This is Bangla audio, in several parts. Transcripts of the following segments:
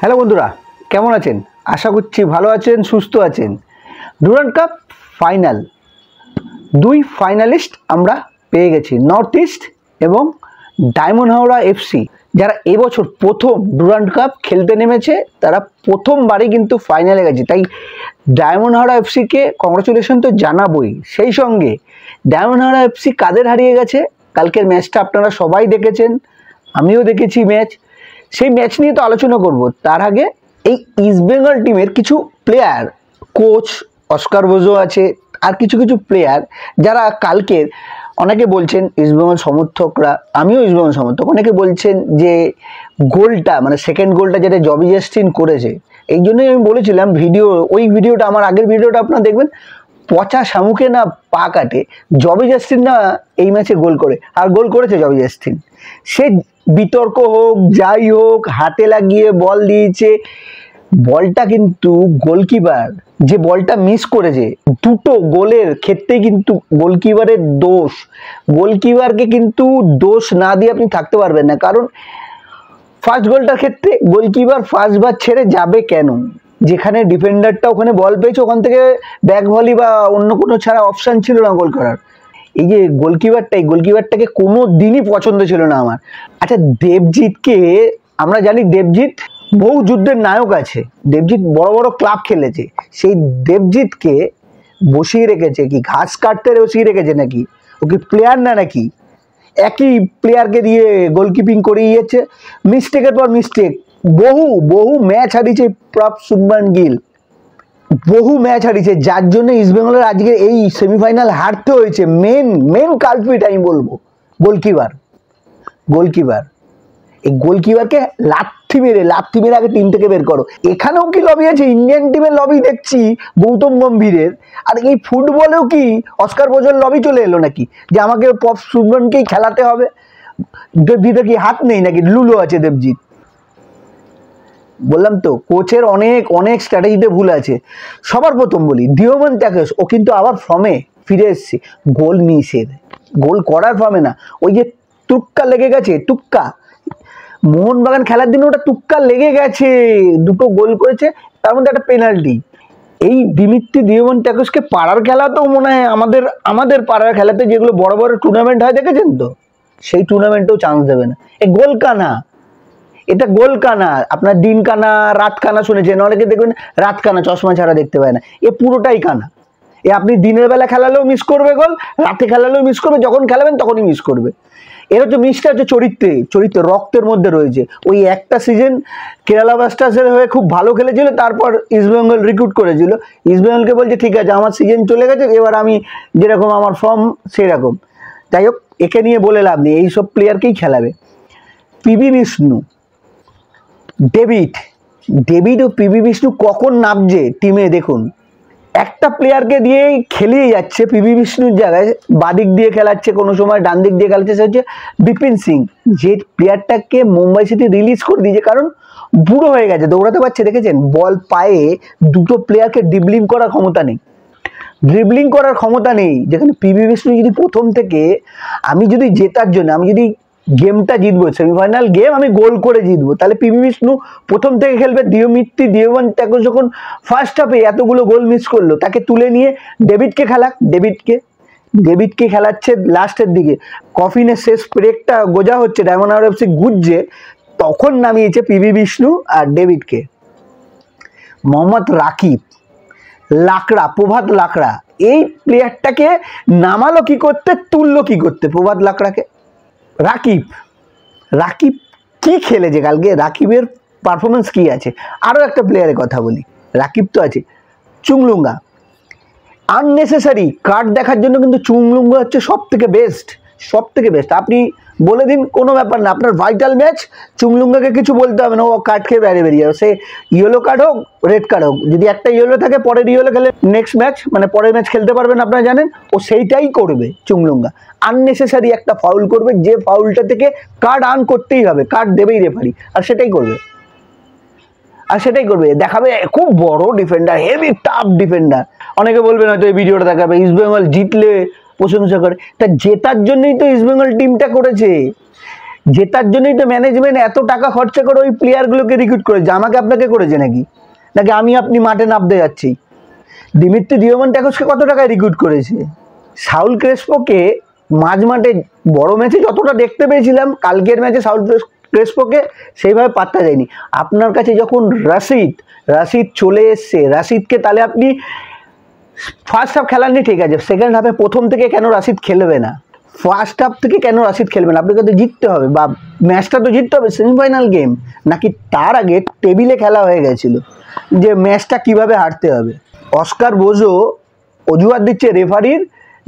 হ্যালো বন্ধুরা, কেমন আছেন? আশা করছি ভালো আছেন, সুস্থ আছেন। ডুরান্ড কাপ ফাইনাল, দুই ফাইনালিস্ট আমরা পেয়ে গেছি, নর্থ ইস্ট এবং ডায়মন্ড হাওড়া এফসি। যারা এবছর প্রথম ডুরান্ড কাপ খেলতে নেমেছে তারা প্রথমবারই কিন্তু ফাইনালে গেছে, তাই ডায়মন্ড হাওড়া এফসিকে কংগ্রাচুলেশন তো জানাবই। সেই সঙ্গে ডায়মন্ড হাওড়া এফসি কাদের হারিয়ে গেছে, কালকের ম্যাচটা আপনারা সবাই দেখেছেন, আমিও দেখেছি ম্যাচ। সেই ম্যাচ নিয়ে তো আলোচনা করব। তার আগে এই ইস্টবেঙ্গল টিমের কিছু প্লেয়ার, কোচ অস্কার বোজো আছে, আর কিছু কিছু প্লেয়ার যারা কালকের, অনেকে বলছেন ইস্টবেঙ্গল সমর্থকরা, আমিও ইস্টবেঙ্গল সমর্থক, অনেকে বলছেন যে গোলটা মানে সেকেন্ড গোলটা যেটা জবি জাস্টিন করেছে, এই জন্যই আমি বলেছিলাম ওই ভিডিওটা, আমার আগের ভিডিওটা আপনারা দেখবেন, পচা শামুকে না পা কাটে, জবি জাস্টিন না এই ম্যাচে গোল করে, আর গোল করেছে জবি জাস্টিন। সে বিতর্ক হোক যাই হোক, হাতে লাগিয়ে বল দিয়েছে, বলটা কিন্তু গোলকিপার যে বলটা মিস করেছে, দুটো গোলের ক্ষেত্রেই কিন্তু গোলকিপারের দোষ। গোলকিপারকে কিন্তু দোষ না দিয়ে আপনি থাকতে পারবেন না, কারণ ফার্স্ট গোলটার ক্ষেত্রে গোলকিপার ফার্স্টবার ছেড়ে যাবে কেন? যেখানে ডিফেন্ডারটা ওখানে বল পেয়েছে, ওখান থেকে ব্যাক ভলি বা অন্য কোনো ছাড়া অপশান ছিল না গোল করার। এই যে গোলকিপারটাকে কোনো দিনই পছন্দ ছিল না আমার। আচ্ছা, দেবজিৎকে আমরা জানি, দেবজিৎ বহু যুদ্ধের নায়ক আছে, দেবজিৎ বড় বড় ক্লাব খেলেছে, সেই দেবজিৎকে বসিয়ে রেখেছে কি ঘাস কাটতে বসিয়ে রেখেছে নাকি? ও কি প্লেয়ার না নাকি? একই প্লেয়ারকে দিয়ে গোলকিপিং করিয়েছে, মিস্টেকের পর মিস্টেক। বহু ম্যাচ হারিয়েছে প্রপ শুভমান গিল, বহু ম্যাচ হারিয়েছে, যার জন্য ইস্টবেঙ্গলের আজকে এই সেমিফাইনাল হারতে হয়েছে। মেন কালপ্রিট আমি বলবো গোলকিপার। এই গোলকিপারকে লাথি মেরে আগে টিম থেকে বের করো। এখানেও কি লবি আছে? ইন্ডিয়ান টিমের লবি দেখছি গৌতম গম্ভীরের, আর এই ফুটবলেও কি অস্কার বোজোর লবি চলে এলো নাকি, যে আমাকে পপ শুভমানকেই খেলাতে হবে? দেবজিতের কি হাত নেই নাকি? লুলো আছে দেবজিৎ। বললাম তো, কোচের অনেক স্ট্র্যাটেজিতে ভুল আছে। সবার প্রথম বলি, দিওমান ট্যাকেস, ও কিন্তু আবার ফর্মে ফিরে এসছে, গোল মিসের, গোল করার ফর্মে না। ওই যে তুক্কা লেগে গেছে, তুক্কা মোহনবাগান খেলার দিনে ওটা তুক্কা লেগে গেছে, দুটো গোল করেছে, তার মধ্যে একটা পেনাল্টি। এই দিমিত্রি দিওমান্টাকুসকে পাড়ার খেলাতেও মনে হয়, আমাদের পাড়ার খেলাতে যেগুলো বড় বড় টুর্নামেন্ট হয় দেখেছেন তো, সেই টুর্নামেন্টেও চান্স দেবে না। এই গোল কানা, এটা গোল কানা। আপনার দিন কানা, রাত কানা শুনেছেন, অনেকে দেখবেন রাত কানা, চশমা ছাড়া দেখতে পায় না, এ পুরোটাই কানা। এ আপনি দিনের বেলা খেলালেও মিস করবে গোল, রাতে খেলালেও মিস করবে, যখন খেলাবেন তখনই মিস করবে। এর হচ্ছে মিসটা হচ্ছে চরিত্রে রক্তের মধ্যে রয়েছে। ওই একটা সিজন কেরালা ব্লাস্টার্সের হয়ে খুব ভালো খেলেছিল, তারপর ইস্টবেঙ্গল রিক্রুট করেছিল, ইস্টবেঙ্গলকে বলছে ঠিক আছে আমার সিজন চলে গেছে, এবার আমি যেরকম আমার ফর্ম সেরকম। যাই হোক, একে নিয়ে বলে লাভ নেই, এইসব প্লেয়ারকেই খেলাবে। পিবি বিষ্ণু, ডেভিড ও পিবি বিষ্ণু কখন নামছে টিমে দেখুন, একটা প্লেয়ারকে দিয়েই খেলিয়ে যাচ্ছে। পিবি বিষ্ণুর জায়গায় বাদিক দিয়ে খেলাচ্ছে, কোনো সময় ডান দিক দিয়ে খেলাচ্ছে, সে হচ্ছে বিপিন সিং, যে প্লেয়ারটাকে মুম্বাই সিটি রিলিজ করে দিয়েছে, কারণ বুড়ো হয়ে গেছে, দৌড়াতে পারছে, দেখেছেন বল পায়ে, দুটো প্লেয়ারকে ড্রিবলিং করার ক্ষমতা নেই। যেখানে পিবি বিষ্ণু যদি প্রথম থেকে, আমি যদি জেতার জন্য, আমি যদি গেমটা জিতবো, সেমিফাইনাল গেম আমি গোল করে জিতবো, তাহলে পিবি বিষ্ণু প্রথম থেকে খেলবে। দিওমান্টাকুস যখন ফার্স্ট হাফে এতগুলো গোল মিস করলো, তাকে তুলে নিয়ে ডেভিডকে খেলাক, ডেভিডকে খেলাচ্ছে লাস্টের দিকে, কফিনের শেষ ব্রেকটা গোজা হচ্ছে, ডায়মন্ড হাওড়া এফসি গুজছে, তখন নামিয়েছে পিবি বিষ্ণু আর ডেভিডকে। মোহাম্মদ রাকিব, প্রভাত লাকড়া, এই প্লেয়ারটাকে নামালো কি করতে, তুললো কি করতে প্রভাত লাকড়াকে? রাকিব কি খেলেছে কালকে, রাকিবের পারফরমেন্স কি আছে? আরও একটা প্লেয়ারের কথা বলি, রাকিব তো আছে, চুংলুঙ্গা। আননেসেসারি কার্ড দেখার জন্য কিন্তু চুংলুঙ্গা হচ্ছে সব থেকে বেস্ট। আপনি বলে দিন, কোনো ব্যাপার না, আপনার ভাইটাল ম্যাচ, চুংলুঙ্গাকে কিছু বলতে হবে না, ও কার্ড খেয়ে বেরিয়ে যাবে, সে ইয়েলো কার্ড হোক রেড কার্ড হোক, যদি একটা ইয়েলো থাকে পরের ইয়েলো খেলে নেক্সট ম্যাচ মানে পরের ম্যাচ খেলতে পারবেন, আপনারা জানেন, ও সেইটাই করবে চুংলুঙ্গা। আননেসেসারি একটা ফাউল করবে, যে ফাউলটা থেকে কার্ড আর্ন করতেই হবে, কার্ড দেবেই রেফারি, আর সেটাই করবে, দেখাবে খুব বড় ডিফেন্ডার, হেভি টাফ ডিফেন্ডার। অনেকে বলবেন হয়তো এই ভিডিওটা দেখাবে ইস্টবেঙ্গল জিতলে প্রশংসা করে, তা জেতার জন্যই তো ইস্টবেঙ্গল টিমটা করেছে। জেতার জন্যই তো ম্যানেজমেন্ট এত টাকা খরচা করে ওই প্লেয়ারগুলোকে রিক্রুট করেছে। আমাকে আপনাকে করেছে নাকি নাকি আমি আপনি মাঠে নামতে যাচ্ছি? দিমিত্রি দিয়ামন্টাকোসকে কত টাকায় রিক্রুট করেছে? সাউল ক্রেসপোকে মাঝ মাঠে বড় ম্যাচে যতটা দেখতে পেয়েছিলাম, কালকের ম্যাচে সাউল ক্রেসপোকে সেইভাবে পাত্তা দেয়নি। আপনার কাছে যখন রাশিদ চলে এসছে, রাশিদকে তাহলে আপনি ফার্স্ট হাফ খেলাননি ঠিক আছে, সেকেন্ড হাফে প্রথম থেকে কেন রাশিদ খেলবে না? ফার্স্ট হাফ থেকে কেন রাশিদ খেলবে না? আপনাকে তো জিততে হবে, বা ম্যাচটা তো জিততে হবে, সেমিফাইনাল গেম। নাকি তার আগে টেবিলে খেলা হয়ে গেছিল যে ম্যাচটা কিভাবে হারতে হবে? অস্কার বোজো অজুহাত দিচ্ছে রেফারির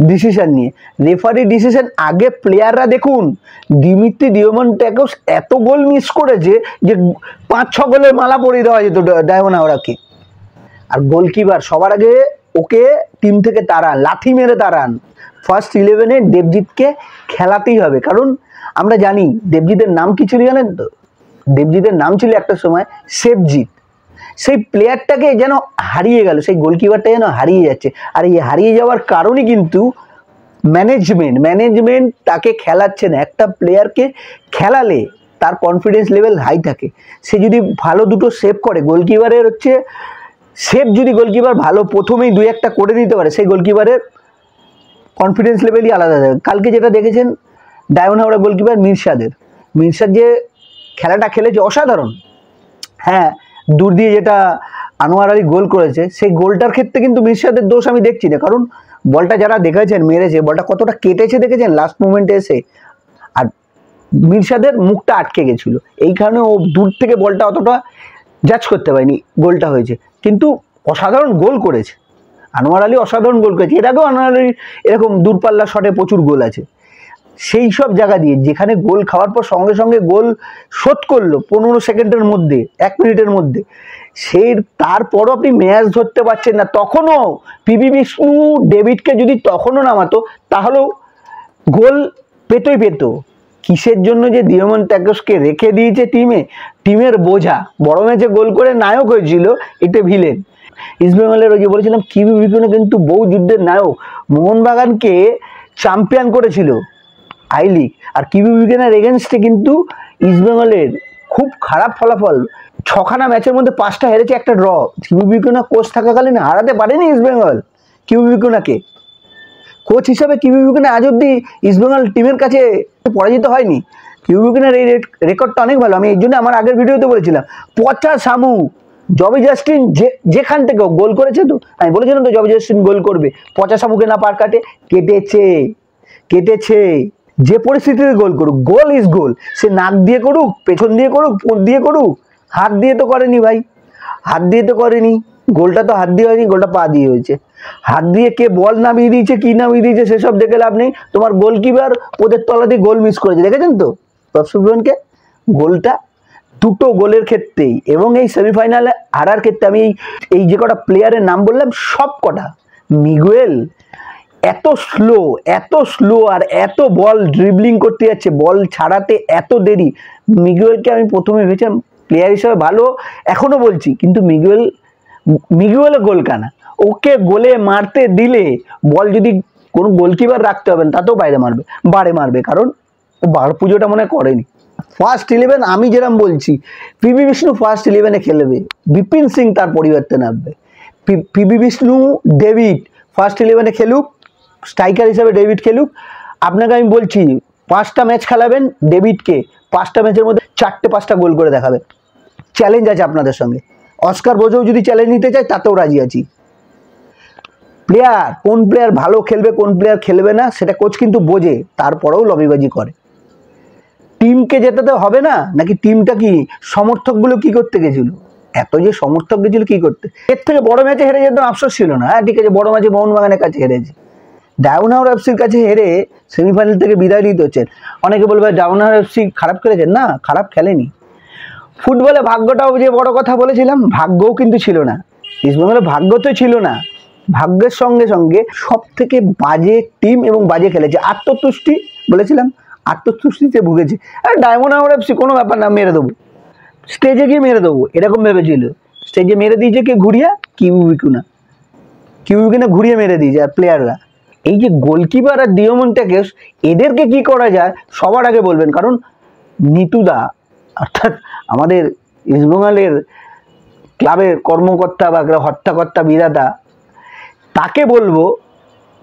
ডিসিশন নিয়ে। রেফারির ডিসিশন আগে প্লেয়াররা দেখুন। দিমিত্রি দিয়ামন্টাকোস এত গোল মিস করেছে যে 5-6 গোলের মালা পরিয়ে দেওয়া যেত ডায়মন্ড হাওড়াকে। আর গোলকিপার সবার আগে ওকে টিম থেকে তাড়ান, লাথি মেরে তাড়ান। ফার্স্ট 11-এ দেবজিৎকে খেলাতেই হবে, কারণ আমরা জানি দেবজিতের নাম কি ছিল জানেন তো? দেবজিতের নাম ছিল একটা সময় সেবজিৎ। সেই প্লেয়ারটাকে যেন হারিয়ে গেল, সেই গোলকিপারটা যেন হারিয়ে যাচ্ছে। আর এই হারিয়ে যাওয়ার কারণই কিন্তু ম্যানেজমেন্ট তাকে খেলাচ্ছে না। একটা প্লেয়ারকে খেলালে তার কনফিডেন্স লেভেল হাই থাকে, সে যদি ভালো দুটো সেভ করে, গোলকিপারের হচ্ছে সেভ যদি গোলকিপার ভালো প্রথমেই 2-1টা করে দিতে পারে, সেই গোলকিপারের কনফিডেন্স লেভেলই আলাদা থাকে। কালকে যেটা দেখেছেন ডায়মন্ড হাওড়া গোলকিপার মিরশাদ যে খেলাটা খেলেছে অসাধারণ। হ্যাঁ, দূর দিয়ে যেটা আনোয়ার আলী গোল করেছে, সেই গোলটার ক্ষেত্রে কিন্তু মিরশাদের দোষ আমি দেখছি না, কারণ বলটা যারা দেখেছেন মেরেছে, বলটা কতটা কেটেছে দেখেছেন লাস্ট মোমেন্টে এসে। আর মিরশাদের মুখটা আটকে গেছিলো, এই কারণে ও দূর থেকে বলটা অতটা জাজ করতে পারেনি, গোলটা হয়েছে। কিন্তু অসাধারণ গোল করেছে আনোয়ার আলী, অসাধারণ গোল করেছে। এর আগেও আনোয়ার আলী এরকম দূরপাল্লা শটে প্রচুর গোল আছে। সেই সব জায়গা দিয়ে যেখানে গোল খাওয়ার পর সঙ্গে সঙ্গে গোল শোধ করলো 15 সেকেন্ডের মধ্যে, 1 মিনিটের মধ্যে, সেই তারপরও আপনি ম্যাচ ধরতে পারছেন না। তখনও পিবি বিষ্ণু ডেভিডকে যদি তখনও নামাতো তাহলেও গোল পেত। কিসের জন্য যে দিয়ামন্টাকোসকে রেখে দিয়েছে টিমের বোঝা। বড় ম্যাচে গোল করে নায়ক হয়েছিল, এটা ভিলেন। ইস্টবেঙ্গলের ওই যে বলেছিলাম কিবি বিপিনও কিন্তু বহু যুদ্ধের নায়ক, মোহনবাগানকে চ্যাম্পিয়ন করেছিল আই লিগ। আর কিবি বিপিনের এগেনস্টে কিন্তু ইস্টবেঙ্গলের খুব খারাপ ফলাফল, 6খানা ম্যাচের মধ্যে 5টা হেরেছে, 1টা ড্র। কিবি বিপিনা কোচ থাকাকালীন হারাতে পারেনি ইস্টবেঙ্গল কিবি বিপিনাকে। কোচ হিসাবে কিবি বিপিনা আজ অব্দি ইস্টবেঙ্গল টিমের কাছে পরাজিত হয়নি। কিবি বিপিনের এই রেকর্ডটা অনেক ভালো। আমি এই জন্য আমার আগের ভিডিওতে বলেছিলাম, পচা শামু জবি জাস্টিন যেখান থেকে গোল করেছে, তো আমি বলেছিলাম তো জবি জাস্টিন গোল করবে, পচা শামুকে না পার কাটে কেটেছে। যে পরিস্থিতিতে গোল করুক, গোল ইজ গোল। সে নাক দিয়ে করুক, পেছন দিয়ে করুক, পোঁত দিয়ে করুক, হাত দিয়ে তো করেনি ভাই, হাত দিয়ে তো করেনি। গোলটা তো হাত দিয়ে হয়নি, গোলটা পা দিয়ে হয়েছে। হাত দিয়ে কে বল নামিয়ে দিয়েছে, কি নামিয়ে দিয়েছে সেসব দেখে লাভ নেই। তোমার গোলকিপার ওদের তলা দিয়ে গোল মিস করেছে, দেখেছেন তো প্রফসুবনকে? গোলটা দুটো গোলের ক্ষেত্রেই এবং এই সেমিফাইনালে হারার ক্ষেত্রে আমি এই যে কটা প্লেয়ারের নাম বললাম সব কটা, মিগুয়েল এত স্লো আর এত বল ড্রিবলিং করতে যাচ্ছে, বল ছাড়াতে এত দেরি। মিগুয়েলকে আমি প্রথমে ভেবেছিলাম প্লেয়ার হিসেবে ভালো, এখনও বলছি, কিন্তু মিগুয়েলও গোল কানা। ওকে গোলে মারতে দিলে বল যদি কোনো গোলকিপার রাখতে হবে না, তাতেও বারে মারবে, কারণ ও বার পুজোটা মনে করেনি। ফার্স্ট 11 আমি যেরকম বলছি, পিবি বিষ্ণু ফার্স্ট 11-এ খেলবে, বিপিন সিং তার পরিবর্তে নামবে। পিবি বিষ্ণু, ডেভিড ফার্স্ট 11-এ খেলুক, স্ট্রাইকার হিসাবে ডেভিড খেলুক। আপনাকে আমি বলছি 5টা ম্যাচ খেলাবেন ডেভিডকে, 5টা ম্যাচের মধ্যে 4টে-5টা গোল করে দেখাবে। চ্যালেঞ্জ আছে আপনাদের সঙ্গে। অস্কার বোজো যদি চ্যালেঞ্জ নিতে চায় তাতেও রাজি আছি। কোন প্লেয়ার ভালো খেলবে, কোন প্লেয়ার খেলবে না সেটা কোচ কিন্তু বোঝে, তারপরেও লবিবাজি করে। টিমকে জেতাতে হবে না নাকি? টিমটা কি সমর্থকগুলো কি করতে গেছিল? এত যে সমর্থক গেছিল কি করতে? এর থেকে বড় ম্যাচে হেরে যেত আফসোস ছিল না। হ্যাঁ ঠিক আছে, বড় ম্যাচে মোহনবাগানের কাছে হেরেছে, ডায়মন্ড হাওড়া এফসির কাছে হেরে সেমিফাইনাল থেকে বিদায় নিতে হচ্ছেন। অনেকে বলবে ডায়মন্ড হাওড়া এফসি খারাপ খেলেছেন, না খারাপ খেলেনি। ফুটবলে ভাগ্যটাও যে বড় কথা বলেছিলাম, ভাগ্যও কিন্তু ছিল না। ইস্টবেঙ্গলে ভাগ্য তো ছিল না, ভাগ্যের সঙ্গে সঙ্গে সব থেকে বাজে টিম এবং বাজে খেলেছে। আত্মতুষ্টি বলেছিলাম, আত্মতুষ্টিতে ভুগেছে। আর ডায়মন্ড হাওড়া এফসি কোনো ব্যাপার না, মেরে দেবো, স্টেজে গিয়ে মেরে দেবো এরকম ভেবেছিল। স্টেজে মেরে দিয়েছে কে? ঘুরিয়া কিবি বিপিনা ঘুরিয়ে মেরে দিয়েছে। আর প্লেয়াররা এই যে গোলকিপার আর দিয়ামন্টাকোস, এদেরকে কি করা যায় সবার আগে বলবেন, কারণ নিতুদা অর্থাৎ আমাদের ইস্টবেঙ্গলের ক্লাবের কর্মকর্তা বা হত্যাকর্তা বিধাতা, তাকে বলবো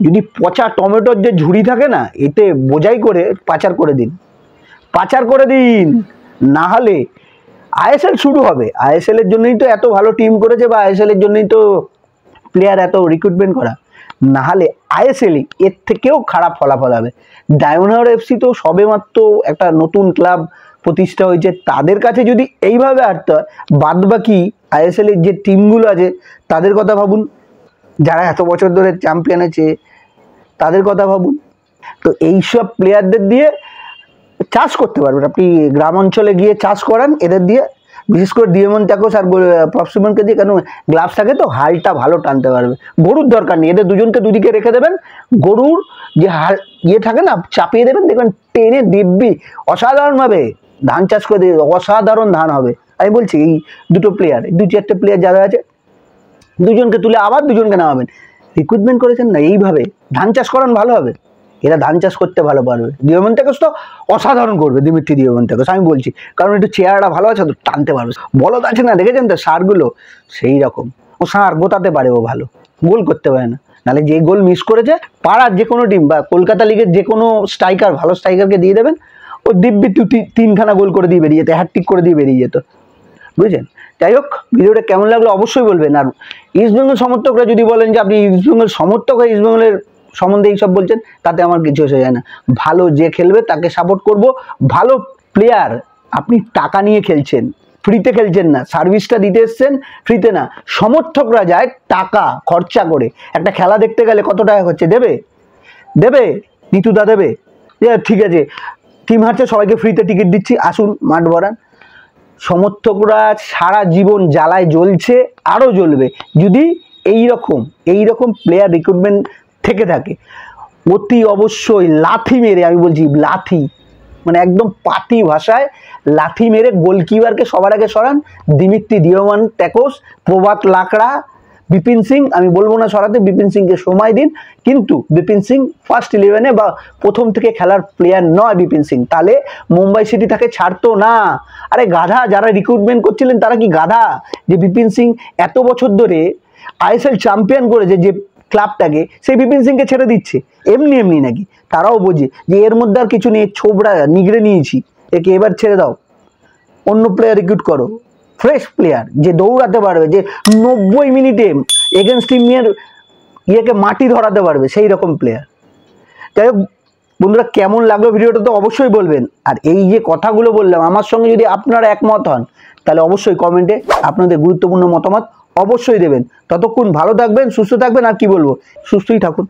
যদি পচা টমেটোর যে ঝুড়ি থাকে না, এতে বোঝাই করে পাচার করে দিন, পাচার করে দিন। না হলে আইএসএল শুরু হবে, আইএসএলের জন্যই তো এত ভালো টিম করেছে, বা আইএসএলের জন্যই তো প্লেয়ার এত রিক্রুটমেন্ট করা। না হলে আইএসএলই এর থেকেও খারাপ ফলাফল হবে। ডায়মন্ড হারবার এফসি তো সবেমাত্র একটা নতুন ক্লাব প্রতিষ্ঠা হয়েছে, তাদের কাছে যদি এইভাবে হারতে হয়, বাদবাকি আইএসএলের যে টিমগুলো আছে তাদের কথা ভাবুন, যারা এত বছর ধরে চ্যাম্পিয়ন আছে তাদের কথা ভাবুন। তো এইসব প্লেয়ারদের দিয়ে চাষ করতে পারবেন আপনি, গ্রাম অঞ্চলে গিয়ে চাষ করান এদের দিয়ে, বিশেষ করে ডিএমন ট্যাকোস আর প্রফসিমনকে দিয়ে, কেন গ্লাভস থাকে তো হালটা ভালো টানতে পারবে। গরুর দরকার নেই, এদের দুজনকে দুদিকে রেখে দেবেন, গরুর যে হাল থাকে না চাপিয়ে দেবেন, দেখবেন টেনে দিব্যি অসাধারণভাবে ধান চাষ করে দেবে, অসাধারণ ধান হবে। আমি বলছি এই দুটো প্লেয়ার, 2-4টে প্লেয়ার যারা আছে, দুজনকে তুলে আবার দুজনকে নামাবেন। রিক্রুটমেন্ট করেছেন না, এইভাবে ধান চাষ করান, ভালো হবে। এরা ধান চাষ করতে ভালো পারবে। ডিএমন ট্যাকোস তো অসাধারণ করবে, দিমিত্রি ডিএমন ট্যাকোস, আমি বলছি, কারণ একটু চেহারাটা ভালো আছে তো, টানতে পারবে। বলদ আছে না, দেখেছেন তো সারগুলো, সেই রকম ও সার গোতাতে পারে, ও ভালো গোল করতে পারে না। নাহলে যে গোল মিস করেছে, পাড়ার যে কোনো টিম বা কলকাতা লিগের যে কোনো স্ট্রাইকার, ভালো স্ট্রাইকারকে দিয়ে দেবেন, ও দিব্যি 3খানা গোল করে দিয়ে বেরিয়ে যেত, হ্যাটট্রিক করে দিয়ে বেরিয়ে যেত, বুঝলেন। যাই হোক, ভিডিওটা কেমন লাগলো অবশ্যই বলবেন। আর ইস্টবেঙ্গল সমর্থকরা যদি বলেন যে আপনি ইস্টবেঙ্গল সমর্থক হয়ে ইস্টবেঙ্গলের সম্বন্ধে এইসব বলছেন, তাতে আমার কিছু এসে যায় না। ভালো যে খেলবে তাকে সাপোর্ট করব। ভালো প্লেয়ার, আপনি টাকা নিয়ে খেলছেন, ফ্রিতে খেলছেন না, সার্ভিসটা দিতে এসছেন ফ্রিতে না। সমর্থকরা যায় টাকা খরচা করে, একটা খেলা দেখতে গেলে কত টাকা হচ্ছে, দেবে দেবে নিতুদা দেবে, ঠিক আছে টিম হারছে সবাইকে ফ্রিতে টিকিট দিচ্ছি, আসুন মাঠ ভরান। সমর্থকরা সারা জীবন জ্বালায় জ্বলছে, আরও জ্বলবে যদি এই রকম প্লেয়ার রিক্রুটমেন্ট থেকে থাকে। অতি অবশ্যই লাথি মেরে, আমি বলছি লাথি মানে একদম পাতি ভাষায় লাথি মেরে গোলকিপারকে সবার আগে সরান। দিমিত্রি ডিএমন ট্যাকোস, প্রভাত লাকড়া, বিপিন সিং, আমি বলবো না সরাতে, বিপিন সিংকে সময় দিন, কিন্তু বিপিন সিং ফার্স্ট 11-এ বা প্রথম থেকে খেলার প্লেয়ার নয় বিপিন সিং, তাহলে মুম্বাই সিটি তাকে ছাড়তো না। আরে গাধা, যারা রিক্রুটমেন্ট করছিলেন তারা কি গাধা যে বিপিন সিং এত বছর ধরে আইএসএল চ্যাম্পিয়ন করেছে যে ক্লাবটাকে, সেই বিপিন সিংকে ছেড়ে দিচ্ছে এমনি এমনি নাকি? তারাও বোঝে যে এর মধ্যে আর কিছু নেই, ছোবড়া নিগড়ে নিয়েছি, একে এবার ছেড়ে দাও, অন্য প্লেয়ার রিক্রুট করো, ফ্রেশ প্লেয়ার যে দৌড়াতে পারবে, যে 90 মিনিটে এগেনস্ট টিমের ইয়েকে মাটি ধরাতে পারবে, সেই রকম প্লেয়ার। যাই হোক বন্ধুরা, কেমন লাগলো ভিডিওটা তো অবশ্যই বলবেন। আর এই যে কথাগুলো বললাম, আমার সঙ্গে যদি আপনারা একমত হন, তাহলে অবশ্যই কমেন্টে আপনাদের গুরুত্বপূর্ণ মতামত অবশ্যই দেবেন। ততক্ষণ ভালো থাকবেন, সুস্থ থাকবেন, আর কি বলবো, সুস্থই থাকুন।